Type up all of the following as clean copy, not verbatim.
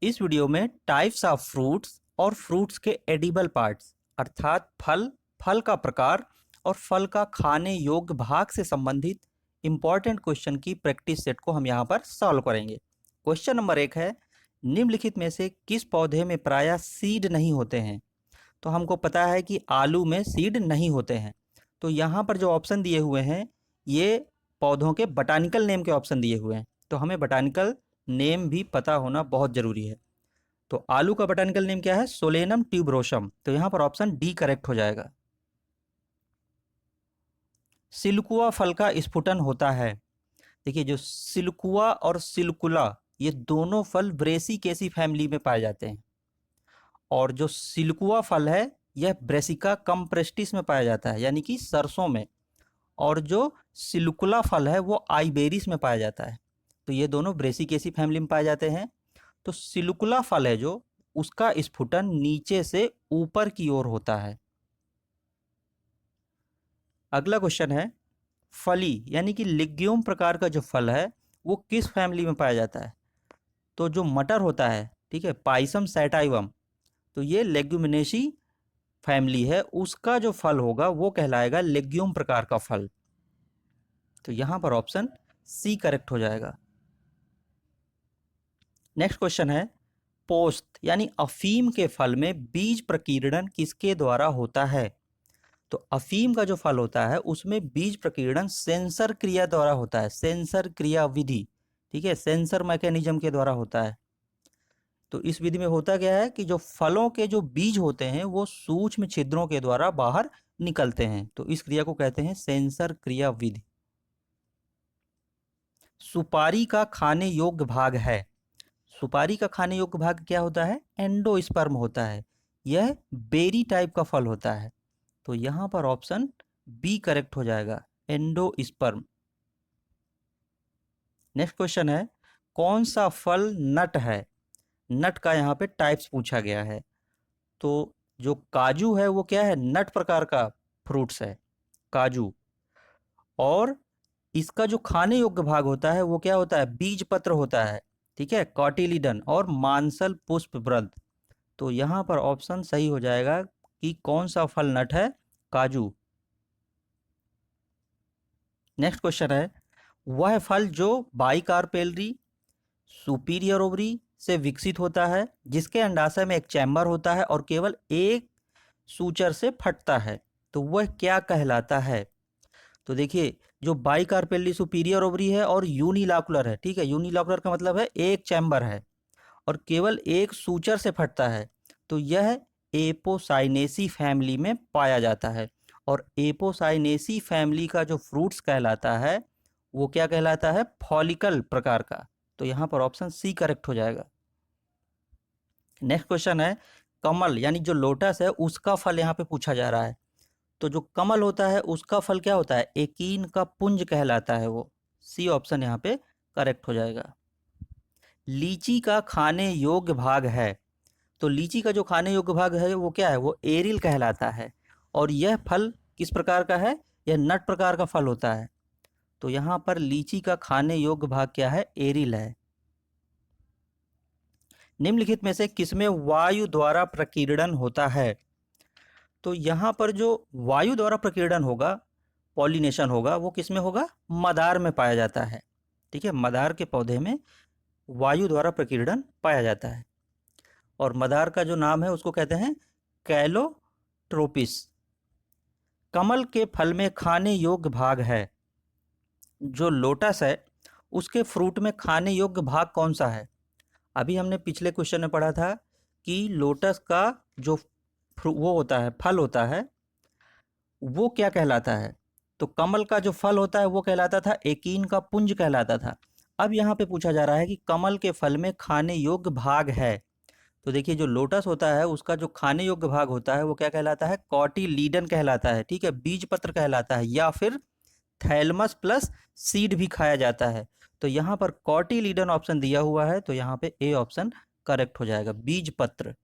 इस वीडियो में types of fruits और फ्रूट्स के एडिबल पार्ट्स अर्थात फल, फल का प्रकार और फल का खाने योग्य भाग से संबंधित इंपॉर्टेंट क्वेश्चन की प्रैक्टिस सेट को हम यहाँ पर सॉल्व करेंगे। क्वेश्चन नंबर 1 है, निम्नलिखित में से किस पौधे में प्रायः सीड नहीं होते हैं? तो हमको पता है कि आलू में सीड नहीं होते हैं। तो यहाँ पर जो ऑप्शन दिए हुए हैं ये पौधों के बॉटैनिकल नेम के ऑप्शन दिए हुए हैं, तो हमें बॉटैनिकल नेम भी पता होना बहुत ज़रूरी है। तो आलू का बॉटैनिकल नेम क्या है? Solanum tuberosum. तो यहाँ पर ऑप्शन डी करेक्ट हो जाएगा। सिल्कुआ फल का स्फुटन होता है। देखिए, जो सिल्कुआ और सिल्कुला ये दोनों फल ब्रेसिकेसी फैमिली में पाए जाते हैं, और जो सिल्कुआ फल है यह ब्रेसिका कम्प्रेस्टिस में पाया जाता है, यानी कि सरसों में, और जो सिल्कुला फल है वो आइबेरिस में पाया जाता है। तो ये दोनों ब्रेसिकेसी फैमिली में पाए जाते हैं। तो सिल्कुला फल है जो, उसका स्फुटन नीचे से ऊपर की ओर होता है। अगला क्वेश्चन है, फली यानी कि लिग्यूम प्रकार का जो फल है वो किस फैमिली में पाया जाता है? तो जो मटर होता है, ठीक है, पाइसम सैटाइवम, तो ये लेग्यूमिनेसी फैमिली है, उसका जो फल होगा वो कहलाएगा लेग्यूम प्रकार का फल। तो यहां पर ऑप्शन सी करेक्ट हो जाएगा। नेक्स्ट क्वेश्चन है, पोस्त यानी अफीम के फल में बीज प्रकीर्णन किसके द्वारा होता है? तो अफीम का जो फल होता है उसमें बीज प्रकीर्णन सेंसर क्रिया द्वारा होता है, सेंसर क्रिया विधि, ठीक है, सेंसर मैकेनिज्म के द्वारा होता है। तो इस विधि में होता क्या है कि जो फलों के जो बीज होते हैं वो सूक्ष्म छिद्रों के द्वारा बाहर निकलते हैं, तो इस क्रिया को कहते हैं सेंसर क्रिया विधि। सुपारी का खाने योग्य भाग है। सुपारी का खाने योग्य भाग क्या होता है? एंडोस्पर्म होता है। यह बेरी टाइप का फल होता है। तो यहां पर ऑप्शन बी करेक्ट हो जाएगा, एंडोस्पर्म। नेक्स्ट क्वेश्चन है, कौन सा फल नट है? नट का यहाँ पे टाइप्स पूछा गया है। तो जो काजू है वो क्या है? नट प्रकार का फ्रूट्स है काजू। और इसका जो खाने योग्य भाग होता है वो क्या होता है? बीज पत्र होता है, ठीक है, कॉटिलिडन और मांसल पुष्प व्रत। तो यहाँ पर ऑप्शन सही हो जाएगा कि कौन सा फल नट है? काजू। नेक्स्ट क्वेश्चन है, वह फल जो बाइकार्पेलरी सुपीरियर ओवरी से विकसित होता है, जिसके अंडाशय में एक चैम्बर होता है और केवल एक सूचर से फटता है, तो वह क्या कहलाता है? तो देखिए, जो बाइकार्पेलरी सुपीरियर ओवरी है और यूनिलॉकुलर है, ठीक है, यूनिलॉकुलर का मतलब है एक चैम्बर है और केवल एक सूचर से फटता है, तो यह एपोसाइनेसी फैमिली में पाया जाता है। और एपोसाइनेसी फैमिली का जो फ्रूट्स कहलाता है वो क्या कहलाता है? फॉलिकल प्रकार का। तो यहाँ पर ऑप्शन सी करेक्ट हो जाएगा। नेक्स्ट क्वेश्चन है, कमल यानी जो लोटस है उसका फल यहाँ पे पूछा जा रहा है। तो जो कमल होता है उसका फल क्या होता है? एकीन का पुंज कहलाता है वो। सी ऑप्शन यहाँ पे करेक्ट हो जाएगा। लीची का खाने योग्य भाग है। तो लीची का जो खाने योग्य भाग है वो क्या है? वो एरिल कहलाता है। और यह फल किस प्रकार का है? यह नट प्रकार का फल होता है। तो यहाँ पर लीची का खाने योग्य भाग क्या है? एरिल है। निम्नलिखित में से किसमें वायु द्वारा प्रकीर्णन होता है? तो यहाँ पर जो वायु द्वारा प्रकीर्णन होगा, पॉलिनेशन होगा, वो किसमें होगा? मदार में पाया जाता है, ठीक है, मदार के पौधे में वायु द्वारा प्रकीर्णन पाया जाता है। और मदार का जो नाम है उसको कहते हैं कैलोट्रोपिस। कमल के फल में खाने योग्य भाग है। जो लोटस है उसके फ्रूट में खाने योग्य भाग कौन सा है? अभी हमने पिछले क्वेश्चन में पढ़ा था कि लोटस का जो वो होता है, फल होता है, वो क्या कहलाता है? तो कमल का जो फल होता है वो कहलाता था एकीन का पुंज कहलाता था। अब यहाँ पे पूछा जा रहा है कि कमल के फल में खाने योग्य भाग है। तो देखिए, जो लोटस होता है उसका जो खाने योग्य भाग होता है वो क्या कहलाता है? कॉटिलीडन कहलाता है, ठीक है, बीज पत्र कहलाता है, या फिर थैलमस प्लस सीड भी खाया जाता है। तो यहाँ पर कॉटिलीडन ऑप्शन दिया हुआ है, तो यहाँ पे ए ऑप्शन करेक्ट हो जाएगा, बीज पत्र।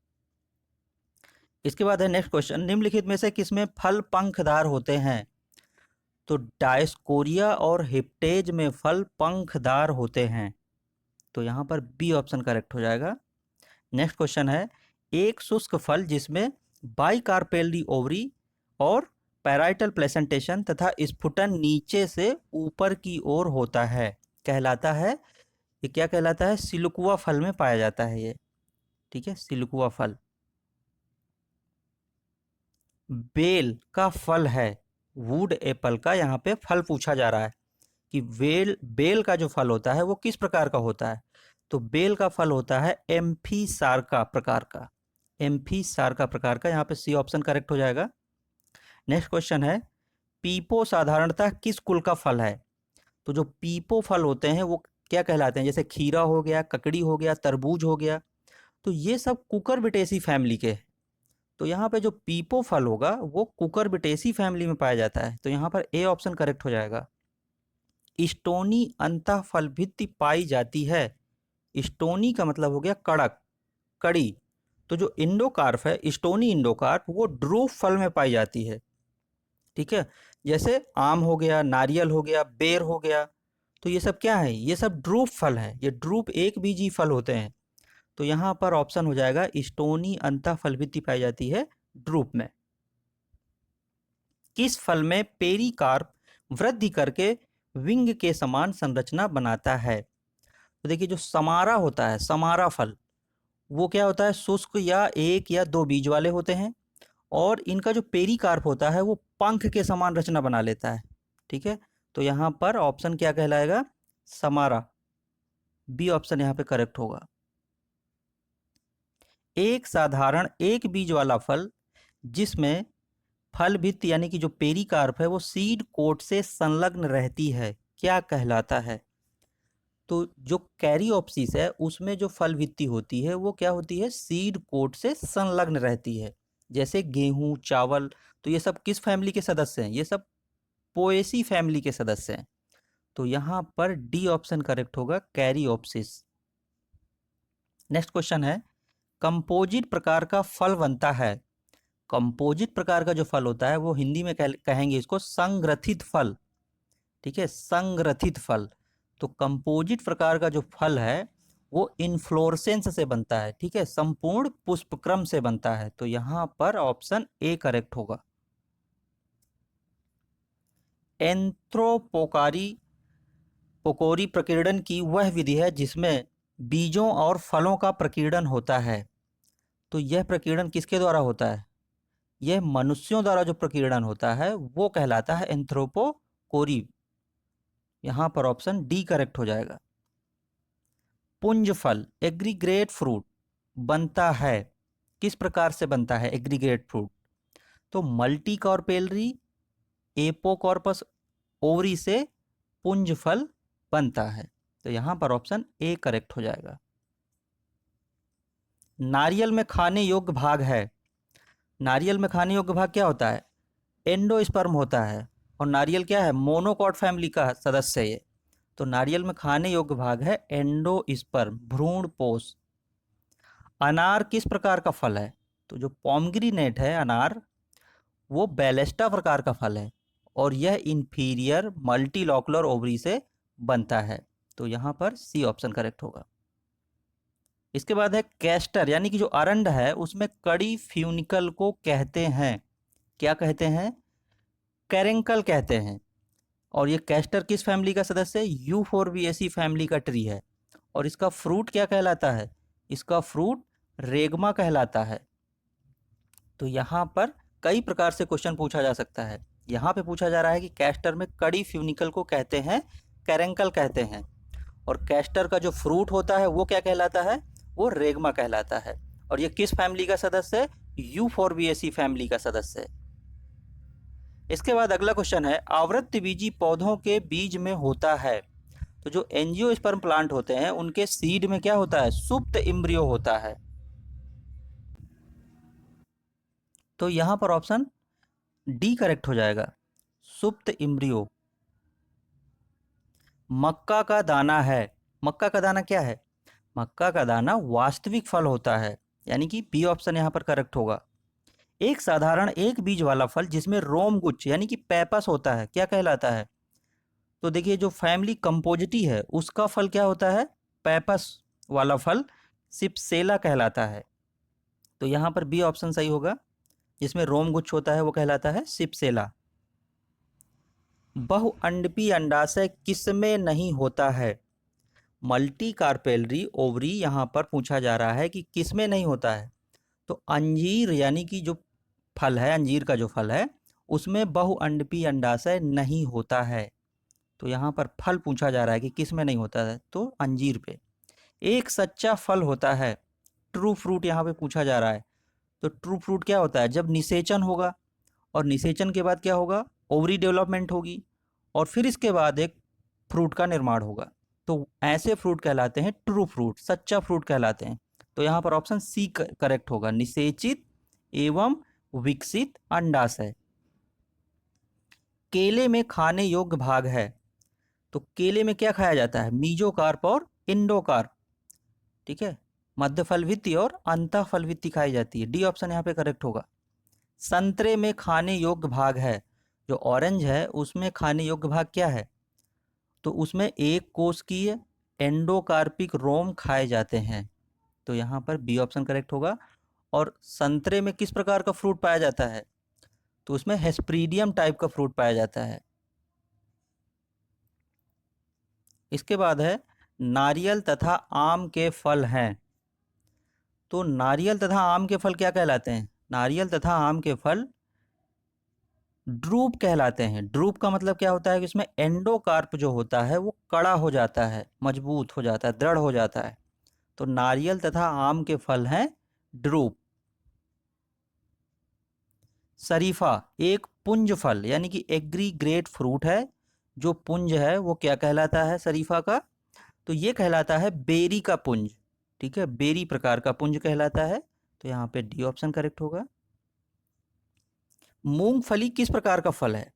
इसके बाद है नेक्स्ट क्वेश्चन, निम्नलिखित में से किसमें फल पंखदार होते हैं? तो डायस्कोरिया और हिप्टेज में फल पंखदार होते हैं। तो यहाँ पर बी ऑप्शन करेक्ट हो जाएगा। नेक्स्ट क्वेश्चन है, एक शुष्क फल जिसमें बाइकार्पेली ओवरी और पैराइटल प्लेसेंटेशन तथा स्फुटन नीचे से ऊपर की ओर होता है, कहलाता है, ये क्या कहलाता है? सिलुकुआ फल में पाया जाता है ये, ठीक है, सिलुकुआ फल। बेल का फल है, वुड एप्पल का यहाँ पे फल पूछा जा रहा है कि बेल का जो फल होता है वो किस प्रकार का होता है? तो बेल का फल होता है एम्फीसार्का प्रकार का, एम्फीसार्का प्रकार का, यहाँ पे सी ऑप्शन करेक्ट हो जाएगा। नेक्स्ट क्वेश्चन है, पीपो साधारणतः किस कुल का फल है? तो जो पीपो फल होते हैं वो क्या कहलाते हैं? जैसे खीरा हो गया, ककड़ी हो गया, तरबूज हो गया, तो ये सब कुकुरबिटेसी फैमिली के हैं। तो यहाँ पे जो पीपो फल होगा वो कुकुरबिटेसी फैमिली में पाया जाता है, तो यहाँ पर ए ऑप्शन करेक्ट हो जाएगा। स्टोनी अंतः फल भित्ति पाई जाती है, स्टोनी का मतलब हो गया कड़क, कड़ी। तो जो इंडोकार्प है, स्टोनी इंडोकार्प, वो ड्रूप फल में पाई जाती है, ठीक है। जैसे आम हो गया, नारियल हो गया, बेर हो गया, तो ये सब क्या है? ये सब ड्रूप फल है, ये ड्रूप एक बीजी फल होते हैं। तो यहाँ पर ऑप्शन हो जाएगा स्टोनी अंतः फल भित्ति पाई जाती है ड्रूप में। किस फल में पेरिकार्प वृद्धि करके विंग के समान संरचना बनाता है? तो देखिए, जो समारा होता है, समारा फल, वो क्या होता है? शुष्क या एक या दो बीज वाले होते हैं, और इनका जो पेरिकार्प होता है वो पंख के समान रचना बना लेता है, ठीक है। तो यहाँ पर ऑप्शन क्या कहलाएगा? समारा, बी ऑप्शन यहाँ पे करेक्ट होगा। एक साधारण एक बीज वाला फल जिसमें फल भित्ति यानी कि जो पेरिकार्प है वो सीड कोट से संलग्न रहती है, क्या कहलाता है? तो जो कैरियोप्सिस है उसमें जो फल भित्ति होती है वो क्या होती है? सीड कोट से संलग्न रहती है। जैसे गेहूं, चावल, तो ये सब किस फैमिली के सदस्य हैं? ये सब पोएसी फैमिली के सदस्य हैं। तो यहाँ पर डी ऑप्शन करेक्ट होगा, कैरियोप्सिस। नेक्स्ट क्वेश्चन है, कंपोजिट प्रकार का फल बनता है। कंपोजिट प्रकार का जो फल होता है वो हिंदी में कहेंगे इसको संग्रथित फल, ठीक है, संग्रथित फल। तो कंपोजिट प्रकार का जो फल है वो इन्फ्लोरेसेंस से बनता है, ठीक है, संपूर्ण पुष्पक्रम से बनता है। तो यहाँ पर ऑप्शन ए करेक्ट होगा। एंथ्रोपोकारी पोकोरी प्रकीर्णन की वह विधि है जिसमें बीजों और फलों का प्रकीर्णन होता है। तो यह प्रकीर्णन किसके द्वारा होता है? यह मनुष्यों द्वारा जो प्रकीर्णन होता है वो कहलाता है एंथ्रोपोकोरी। यहाँ पर ऑप्शन डी करेक्ट हो जाएगा। पुंज फल, एग्रीगेट फ्रूट, बनता है, किस प्रकार से बनता है एग्रीगेट फ्रूट? तो मल्टी कॉर्पेलरी एपोकॉर्पस ओवरी से पुंज फल बनता है। तो यहाँ पर ऑप्शन ए करेक्ट हो जाएगा। नारियल में खाने योग्य भाग है, नारियल में खाने योग्य भाग क्या होता है? एंडोस्पर्म होता है, और नारियल क्या है? मोनोकॉट फैमिली का सदस्य है ये। तो नारियल में खाने योग्य भाग है एंडोस्पर्म, भ्रूण पोष। अनार किस प्रकार का फल है? तो जो पॉमग्रीनेट है अनार, वो बैलेस्टा प्रकार का फल है, और यह इंफीरियर मल्टीलॉकुलर ओवरी से बनता है। तो यहाँ पर सी ऑप्शन करेक्ट होगा। इसके बाद है कैस्टर, यानी कि जो अरंड है उसमें कड़ी फ्यूनिकल को कहते हैं, क्या कहते हैं? कैरेंकल कहते हैं। और ये कैस्टर किस फैमिली का सदस्य है? यूफोरबिएसी फैमिली का ट्री है। और इसका फ्रूट क्या कहलाता है? इसका फ्रूट रेगमा कहलाता है। तो यहाँ पर कई प्रकार से क्वेश्चन पूछा जा सकता है। यहाँ पे पूछा जा रहा है कि कैस्टर में कड़ी फ्यूनिकल को कहते हैं कैरेंकल कहते हैं, और कैस्टर का जो फ्रूट होता है वो क्या कहलाता है? वो रेगमा कहलाता है। और ये किस फैमिली का सदस्य है? यूफोरबिएसी फैमिली का सदस्य है। इसके बाद अगला क्वेश्चन है, आवृत्तबीजी पौधों के बीज में होता है। तो जो एंजियोस्पर्म प्लांट होते हैं उनके सीड में क्या होता है? सुप्त एम्ब्रियो होता है। तो यहाँ पर ऑप्शन डी करेक्ट हो जाएगा, सुप्त एम्ब्रियो। मक्का का दाना है, मक्का का दाना क्या है? मक्का का दाना वास्तविक फल होता है, यानी कि बी ऑप्शन यहाँ पर करेक्ट होगा। एक साधारण एक बीज वाला फल जिसमें रोमगुच्छ यानी कि पैपस होता है, क्या कहलाता है? तो देखिए, जो फैमिली कंपोजिटी है उसका फल क्या होता है? पैपस वाला फल सिप्सेला कहलाता है। तो यहाँ पर बी ऑप्शन सही होगा, जिसमें रोम गुच्छ होता है वो कहलाता है सिप्सेला। बहुअंडपी अंडाशय किसमें नहीं होता है? मल्टी कार्पेलरी ओवरी यहाँ पर पूछा जा रहा है कि किसमें नहीं होता है। तो अंजीर यानी कि जो फल है, अंजीर का जो फल है, उसमें बहुअंडपी अंडाशय नहीं होता है। तो यहाँ पर फल पूछा जा रहा है कि किस में नहीं होता है, तो अंजीर पे। एक सच्चा फल होता है, ट्रू फ्रूट यहाँ पे पूछा जा रहा है। तो ट्रू फ्रूट क्या होता है? जब निषेचन होगा, और निषेचन के बाद क्या होगा? ओवरी डेवलपमेंट होगी, और फिर इसके बाद एक फ्रूट का निर्माण होगा। तो ऐसे फ्रूट कहलाते हैं ट्रू फ्रूट, सच्चा फ्रूट कहलाते हैं। तो यहाँ पर ऑप्शन सी करेक्ट होगा, निषेचित एवं विकसित अंडाशय। केले में खाने योग्य भाग है, तो केले में क्या खाया जाता है? मीजोकार्प और इंडोकार्प, ठीक है। मध्य फलभित्ति और अंतः फलभित्ति खाई जाती है, डी ऑप्शन यहाँ पे करेक्ट होगा। संतरे में खाने योग्य भाग है, जो ऑरेंज है उसमें खाने योग्य भाग क्या है? तो उसमें एक कोशिकीय एंडोकार्पिक रोम खाए जाते हैं। तो यहाँ पर बी ऑप्शन करेक्ट होगा। और संतरे में किस प्रकार का फ्रूट पाया जाता है? तो उसमें हेस्प्रीडियम टाइप का फ्रूट पाया जाता है। इसके बाद है नारियल तथा आम के फल हैं। तो नारियल तथा आम के फल क्या कहलाते हैं? नारियल तथा आम के फल ड्रूप कहलाते हैं। ड्रूप का मतलब क्या होता है कि इसमें एंडोकार्प जो होता है वो कड़ा हो जाता है, मजबूत हो जाता है, दृढ़ हो जाता है। तो नारियल तथा आम के फल हैं ड्रूप। शरीफा एक पुंज फल यानी कि एग्रीग्रेट फ्रूट है। जो पुंज है वो क्या कहलाता है शरीफा का? तो ये कहलाता है बेरी का पुंज, ठीक है, बेरी प्रकार का पुंज कहलाता है। तो यहाँ पे डी ऑप्शन करेक्ट होगा। मूंगफली किस प्रकार का फल है?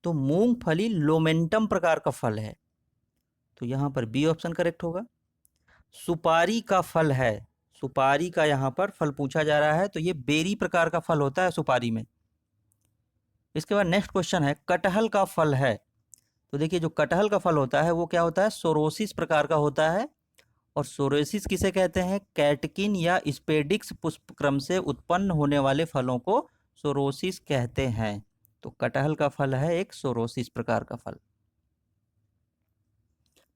तो मूंगफली लोमेंटम प्रकार का फल है। तो यहाँ पर बी ऑप्शन करेक्ट होगा। सुपारी का फल है, सुपारी का यहाँ पर फल पूछा जा रहा है, तो ये बेरी प्रकार का फल होता है सुपारी में। इसके बाद नेक्स्ट क्वेश्चन है कटहल का फल है। तो देखिए जो कटहल का फल होता है वो क्या होता है? सोरोसिस प्रकार का होता है। और सोरोसिस किसे कहते हैं? कैटकिन या स्पेडिक्स पुष्पक्रम से उत्पन्न होने वाले फलों को सोरोसिस कहते हैं। तो कटहल का फल है एक सोरोसिस प्रकार का फल।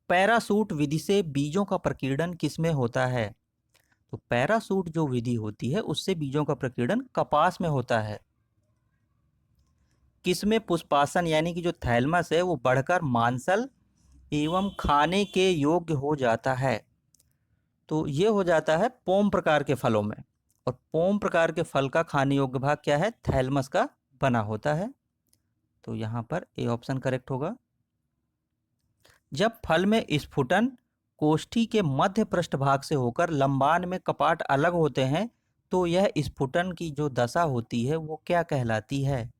पैरासूट विधि से बीजों का प्रकीर्णन किसमें होता है? तो पैरासूट जो विधि होती है उससे बीजों का प्रकीर्णन कपास में होता है। किसमें पुष्पासन यानी कि जो थैलमस है वो बढ़कर मांसल एवं खाने के योग्य हो जाता है? तो ये हो जाता है पोम प्रकार के फलों में। और पोम प्रकार के फल का खाने योग्य भाग क्या है? थैलमस का बना होता है। तो यहाँ पर ए ऑप्शन करेक्ट होगा। जब फल में स्फुटन कोष्ठी के मध्य पृष्ठभाग से होकर लंबान में कपाट अलग होते हैं तो यह स्फुटन की जो दशा होती है वो क्या कहलाती है?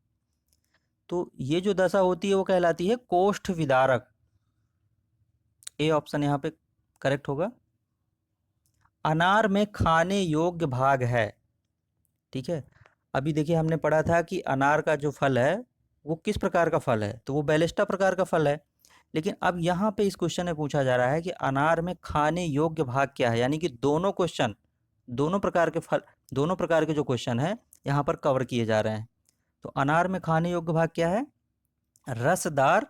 तो ये जो दशा होती है वो कहलाती है कोष्ठ विदारक। ए ऑप्शन यहाँ पे करेक्ट होगा। अनार में खाने योग्य भाग है, ठीक है। अभी देखिए हमने पढ़ा था कि अनार का जो फल है वो किस प्रकार का फल है? तो वो बेलेस्टा प्रकार का फल है। लेकिन अब यहाँ पे इस क्वेश्चन में पूछा जा रहा है कि अनार में खाने योग्य भाग क्या है, यानी कि दोनों क्वेश्चन, दोनों प्रकार के फल, दोनों प्रकार के जो क्वेश्चन है यहाँ पर कवर किए जा रहे हैं। तो अनार में खाने योग्य भाग क्या है? रसदार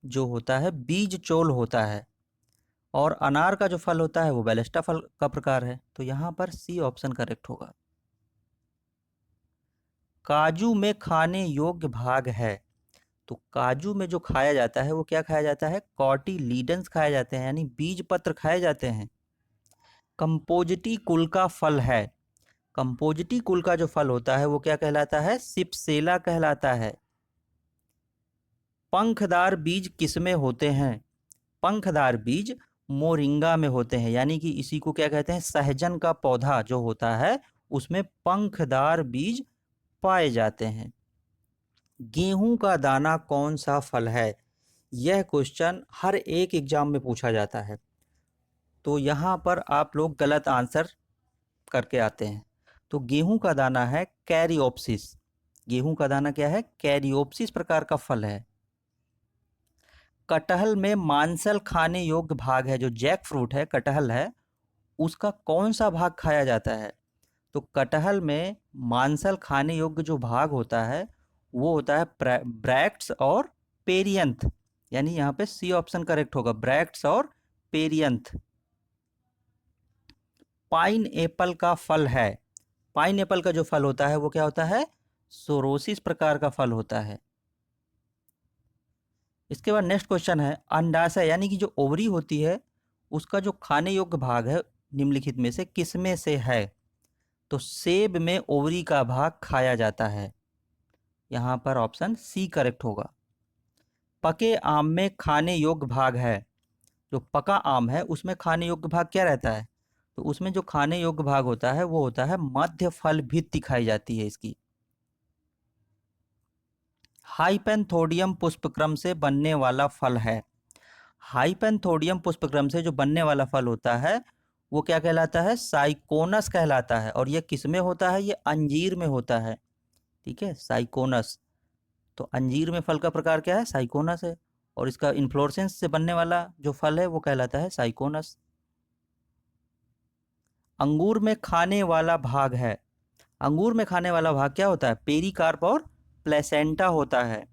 जो होता है बीज चोल होता है। और अनार का जो फल होता है वो बेलेस्टा फल का प्रकार है। तो यहाँ पर सी ऑप्शन करेक्ट होगा। काजू में खाने योग्य भाग है। तो काजू में जो खाया जाता है वो क्या खाया जाता है? कॉटिलीडन्स खाए जाते हैं, यानी बीज पत्र खाए जाते हैं। कंपोजिटी कुल का फल है। कंपोजिटी कुल का जो फल होता है वो क्या कहलाता है? सिप्सेला कहलाता है। पंखदार बीज किसमें होते हैं? पंखदार बीज मोरिंगा में होते हैं, यानी कि इसी को क्या कहते हैं? सहजन का पौधा जो होता है उसमें पंखदार बीज पाए जाते हैं। गेहूं का दाना कौन सा फल है? यह क्वेश्चन हर एक एग्जाम में पूछा जाता है। तो यहाँ पर आप लोग गलत आंसर करके आते हैं। तो गेहूं का दाना है कैरियोप्सिस। गेहूं का दाना क्या है? कैरियोप्सिस प्रकार का फल है। कटहल में मांसल खाने योग्य भाग है, जो जैक फ्रूट है, कटहल है, उसका कौन सा भाग खाया जाता है? तो कटहल में मांसल खाने योग्य जो भाग होता है वो होता है ब्रैक्ट्स और पेरियंथ, यानी यहाँ पे सी ऑप्शन करेक्ट होगा, ब्रैक्ट्स और पेरियंथ। पाइन एप्पल का फल है, पाइन एप्पल का जो फल होता है वो क्या होता है? सोरोसिस प्रकार का फल होता है। इसके बाद नेक्स्ट क्वेश्चन है, अंडाशय यानी कि जो ओवरी होती है उसका जो खाने योग्य भाग है निम्नलिखित में से किसमें से है? तो सेब में ओवरी का भाग खाया जाता है, यहाँ पर ऑप्शन सी करेक्ट होगा। पके आम में खाने योग्य भाग है, जो पका आम है उसमें खाने योग्य भाग क्या रहता है? तो उसमें जो खाने योग्य भाग होता है वो होता है मध्य फल भित्ति खाई जाती है इसकी। हाइपेंथोडियम पुष्पक्रम से बनने वाला फल है, हाइपेंथोडियम पुष्पक्रम से जो बनने वाला फल होता है वो क्या कहलाता है? साइकोनस कहलाता है। और ये किस में होता है? ये अंजीर में होता है, ठीक है, साइकोनस। तो अंजीर में फल का प्रकार क्या है? साइकोनस है, और इसका इन्फ्लोरेसेंस से बनने वाला जो फल है वो कहलाता है साइकोनस। अंगूर में खाने वाला भाग है, अंगूर में खाने वाला भाग क्या होता है? पेरिकार्प और प्लेसेंटा होता है,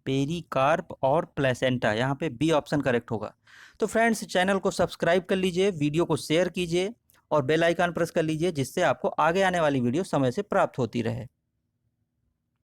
पेरिकार्प और प्लेसेंटा, यहाँ पे बी ऑप्शन करेक्ट होगा। तो फ्रेंड्स, चैनल को सब्सक्राइब कर लीजिए, वीडियो को शेयर कीजिए और बेल आइकन प्रेस कर लीजिए, जिससे आपको आगे आने वाली वीडियो समय से प्राप्त होती रहे।